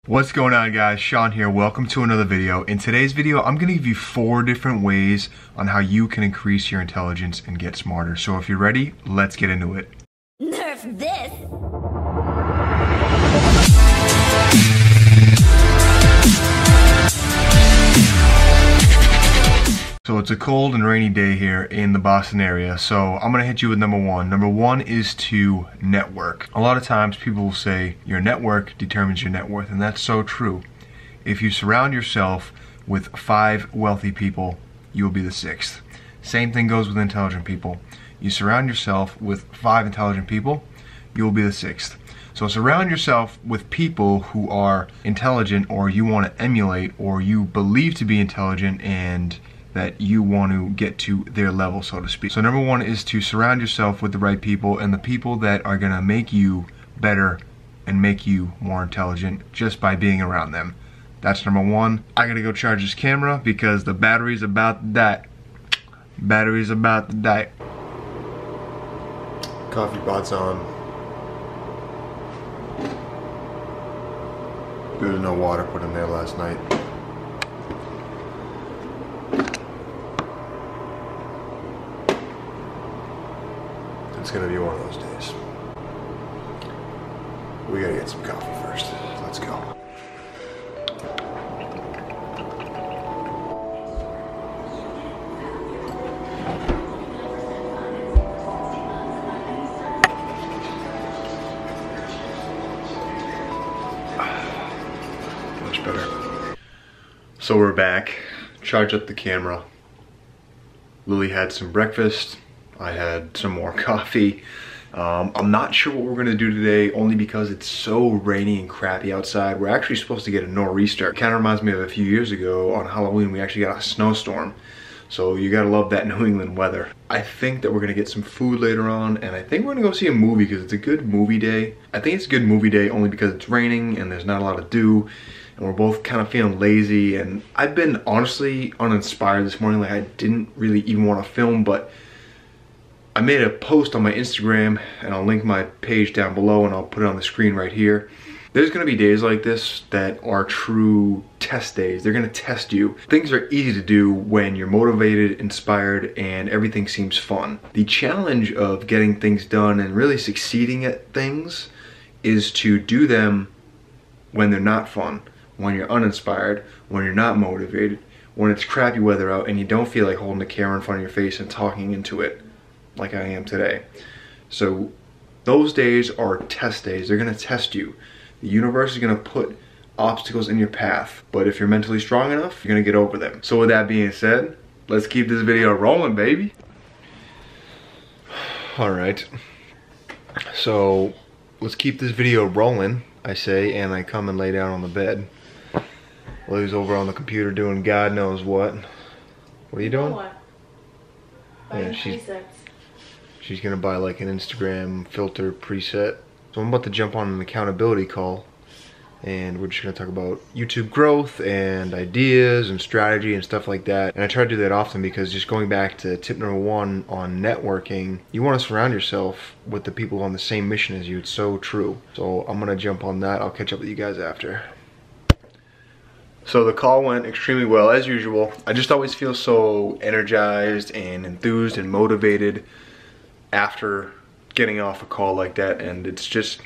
What's going on, guys? Sean here. Welcome to another video. In today's video, I'm going to give you 4 different ways on how you can increase your intelligence and get smarter. So if you're ready, let's get into it. Nerf this! So it's a cold and rainy day here in the Boston area, so I'm gonna hit you with number one. Number one is to network. A lot of times people will say your network determines your net worth, and that's so true. If you surround yourself with 5 wealthy people, you will be the 6th. Same thing goes with intelligent people. You surround yourself with 5 intelligent people, you will be the 6th. So surround yourself with people who are intelligent, or you want to emulate, or you believe to be intelligent, and that you want to get to their level, so to speak. So number one is to surround yourself with the right people, and the people that are gonna make you better and make you more intelligent just by being around them. That's number one. I gotta go charge this camera because the battery's about to die. Battery's about to die. Coffee pot's on. There's no water put in there last night. It's gonna be one of those days. We gotta get some coffee first. Let's go. Much better. So we're back. Charge up the camera. Lily had some breakfast. I had some more coffee. I'm not sure what we're gonna do today, only because it's so rainy and crappy outside. We're actually supposed to get a nor'easter. It kind of reminds me of a few years ago on Halloween, we actually got a snowstorm. So you gotta love that New England weather. I think that we're gonna get some food later on, and I think we're gonna go see a movie because it's a good movie day. I think it's a good movie day only because it's raining and there's not a lot to do, and we're both kind of feeling lazy. And I've been honestly uninspired this morning. Like, I didn't really even want to film, but I made a post on my Instagram, and I'll link my page down below and I'll put it on the screen right here. There's gonna be days like this that are true test days. They're gonna test you. Things are easy to do when you're motivated, inspired, and everything seems fun. The challenge of getting things done and really succeeding at things is to do them when they're not fun, when you're uninspired, when you're not motivated, when it's crappy weather out and you don't feel like holding the camera in front of your face and talking into it like I am today. So those days are test days. They're gonna test you. The universe is gonna put obstacles in your path, but if you're mentally strong enough, you're gonna get over them. So with that being said, let's keep this video rolling, baby. All right, so let's keep this video rolling, I say, and I come and lay down on the bed. Lily's over on the computer doing God knows what. What are you doing? Yeah, she's gonna buy like an Instagram filter preset. So I'm about to jump on an accountability call, and we're just gonna talk about YouTube growth and ideas and strategy and stuff like that. And I try to do that often because, just going back to tip number 1 on networking, you wanna surround yourself with the people on the same mission as you. It's so true. So I'm gonna jump on that. I'll catch up with you guys after. So the call went extremely well, as usual. I just always feel so energized and enthused and motivated after getting off a call like that, and it's just,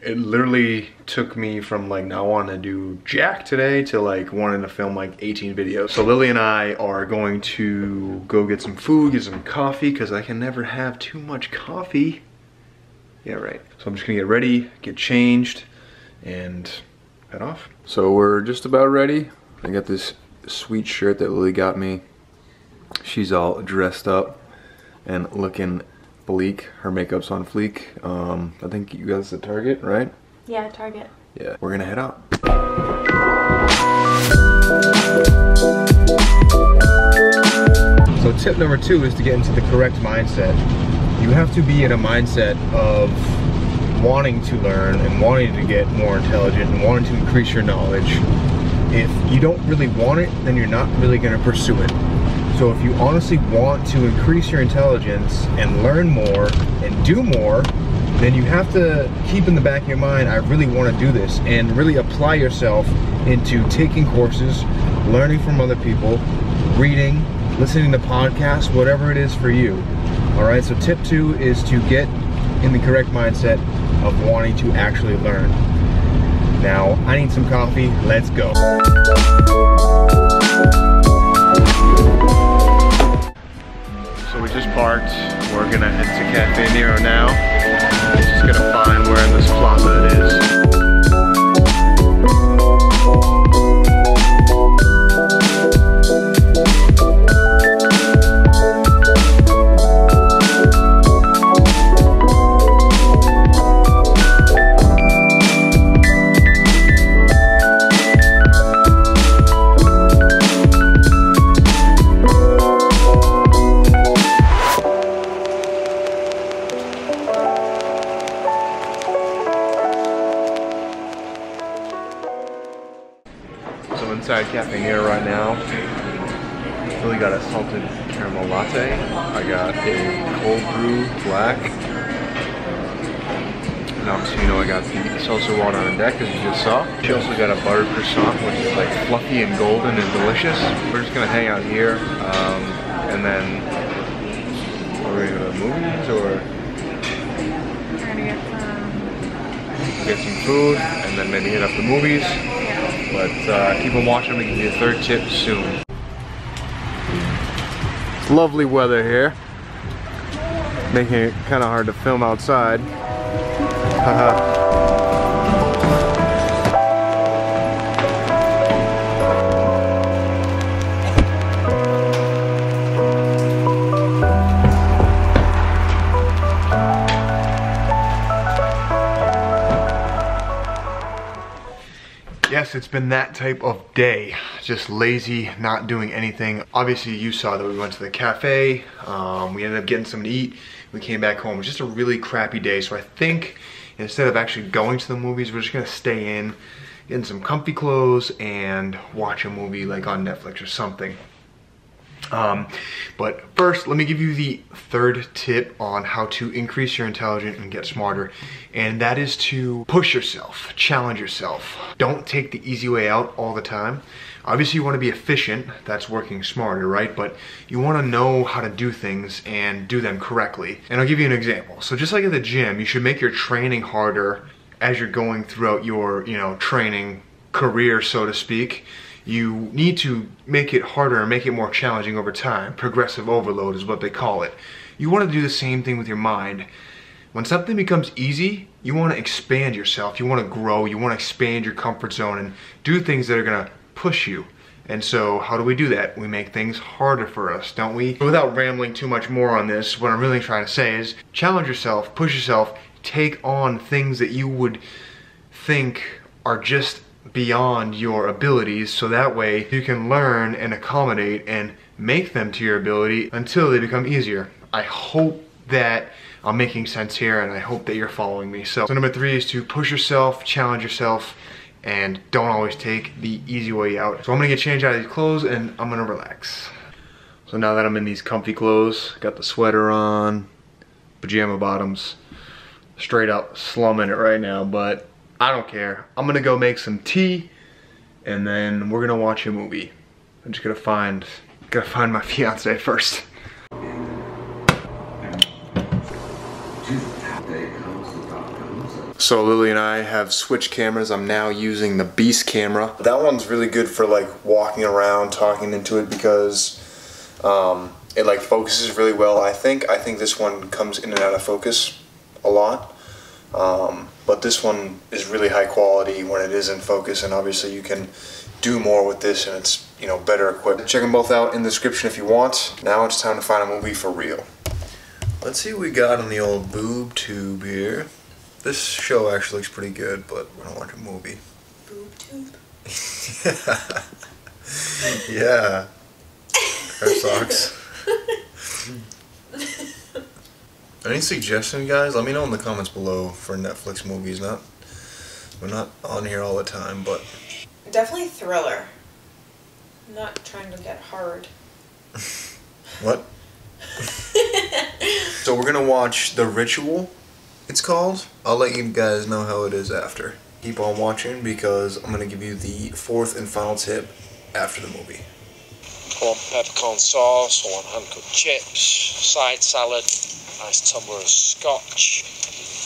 it literally took me from like not wanting to do jack today to like wanting to film like 18 videos. So Lily and I are going to go get some food, get some coffee, because I can never have too much coffee. Yeah, right. So I'm just gonna get ready, get changed, and head off. So we're just about ready. I got this sweet shirt that Lily got me. She's all dressed up and looking bleak. Her makeup's on fleek. I think you guys at Target, right? Yeah, Target. Yeah, we're gonna head out. So tip number 2 is to get into the correct mindset. You have to be in a mindset of wanting to learn and wanting to get more intelligent and wanting to increase your knowledge. If you don't really want it, then you're not really gonna pursue it. So if you honestly want to increase your intelligence and learn more and do more, then you have to keep in the back of your mind, I really want to do this, and really apply yourself into taking courses, learning from other people, reading, listening to podcasts, whatever it is for you. All right, so tip 2 is to get in the correct mindset of wanting to actually learn. Now, I need some coffee. Let's go. So we just parked. We're gonna head to Cafe Nero now. Just gonna find where in this plaza it is. Inside Cafe Nero right now. Really got a salted caramel latte. I got a cold brew black. And obviously, you know, I got the seltzer water on deck, as you just saw. She also got a buttered croissant, which is like fluffy and golden and delicious. We're just gonna hang out here, and then are we gonna go to the movies or? We're gonna get some food and then maybe hit up the movies. But keep on watching. I'm gonna give you a third tip soon. It's lovely weather here, making it kind of hard to film outside. Haha. Yes, it's been that type of day. Just lazy, not doing anything. Obviously, you saw that we went to the cafe. We ended up getting something to eat. We came back home. It was just a really crappy day. So I think instead of actually going to the movies, we're just gonna stay in, get in some comfy clothes, and watch a movie like on Netflix or something. But first, let me give you the third tip on how to increase your intelligence and get smarter. And that is to push yourself, challenge yourself. Don't take the easy way out all the time. Obviously, you want to be efficient. That's working smarter, right? But you want to know how to do things and do them correctly. And I'll give you an example. So just like at the gym, you should make your training harder as you're going throughout your, training career, so to speak. You need to make it harder and make it more challenging over time. Progressive overload is what they call it. You want to do the same thing with your mind. When something becomes easy, you want to expand yourself. You want to grow. You want to expand your comfort zone and do things that are going to push you. And so how do we do that? We make things harder for us, don't we? Without rambling too much more on this, what I'm really trying to say is challenge yourself, push yourself, take on things that you would think are just beyond your abilities, so that way you can learn and accommodate and make them to your ability until they become easier. I hope that I'm making sense here, and I hope that you're following me. So number 3 is to push yourself, challenge yourself, and don't always take the easy way out. So I'm gonna get changed out of these clothes and I'm gonna relax. So now that I'm in these comfy clothes, got the sweater on, pajama bottoms, straight up slumming it right now, but I don't care. I'm gonna go make some tea and then we're gonna watch a movie. I'm just gonna find my fiance first. So Lily and I have switched cameras. I'm now using the Beast camera. That one's really good for like walking around, talking into it, because it like focuses really well. I think this one comes in and out of focus a lot. But this one is really high quality when it is in focus, and obviously you can do more with this, and it's better equipped. Check them both out in the description if you want. Now it's time to find a movie for real. Let's see what we got on the old boob tube here. This show actually looks pretty good, but we're gonna watch a movie. Boob tube? Yeah. Hair socks. Any suggestions, guys? Let me know in the comments below for Netflix movies. We're not on here all the time, but definitely thriller. I'm not trying to get hard. What? So we're gonna watch The Ritual. it's called. I'll let you guys know how it is after. Keep on watching because I'm going to give you the fourth and final tip after the movie. I want peppercorn sauce, I want hand-cut chips, side salad, nice tumbler of scotch,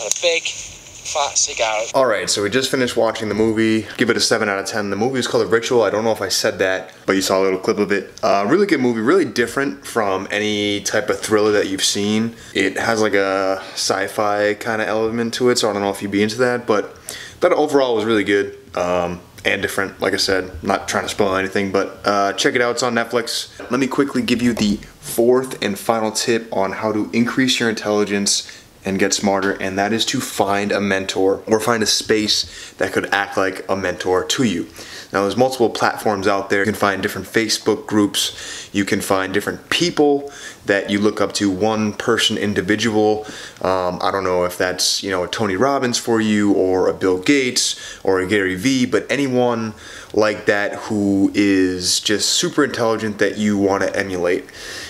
and a big fat cigar. Alright, so we just finished watching the movie. Give it a 7 out of 10. The movie is called The Ritual. I don't know if I said that, but you saw a little clip of it. Really good movie, really different from any type of thriller that you've seen. It has like a sci-fi kind of element to it, so I don't know if you'd be into that, but that overall was really good. And different, like I said, not trying to spoil anything, but check it out, it's on Netflix. Let me quickly give you the fourth and final tip on how to increase your intelligence and get smarter, and that is to find a mentor or find a space that could act like a mentor to you. Now there's multiple platforms out there. You can find different Facebook groups, you can find different people that you look up to, one person individual. I don't know if that's, you know, a Tony Robbins for you or a Bill Gates or a Gary Vee, but anyone like that who is just super intelligent that you want to emulate.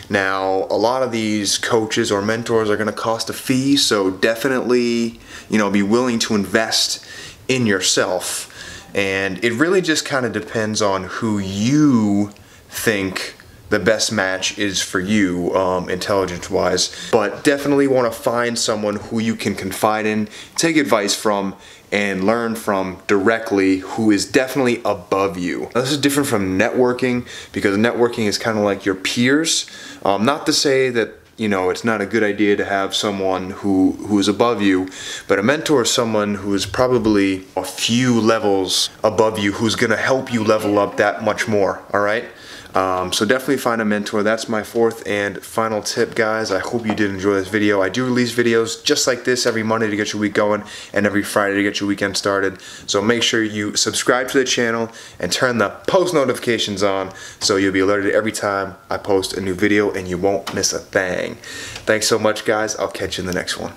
Now, a lot of these coaches or mentors are going to cost a fee, so definitely, you know, be willing to invest in yourself. And it really just kind of depends on who you think the best match is for you, intelligence-wise. But definitely want to find someone who you can confide in, take advice from, and learn from directly, who is definitely above you. Now, this is different from networking, because networking is kind of like your peers. Not to say that, you know, it's not a good idea to have someone who is above you, but a mentor is someone who is probably a few levels above you, who's gonna help you level up that much more, all right? So definitely find a mentor. That's my fourth and final tip, guys. I hope you did enjoy this video. I do release videos just like this every Monday to get your week going and every Friday to get your weekend started. So make sure you subscribe to the channel and turn the post notifications on so you'll be alerted every time I post a new video and you won't miss a thing. Thanks so much, guys. I'll catch you in the next one.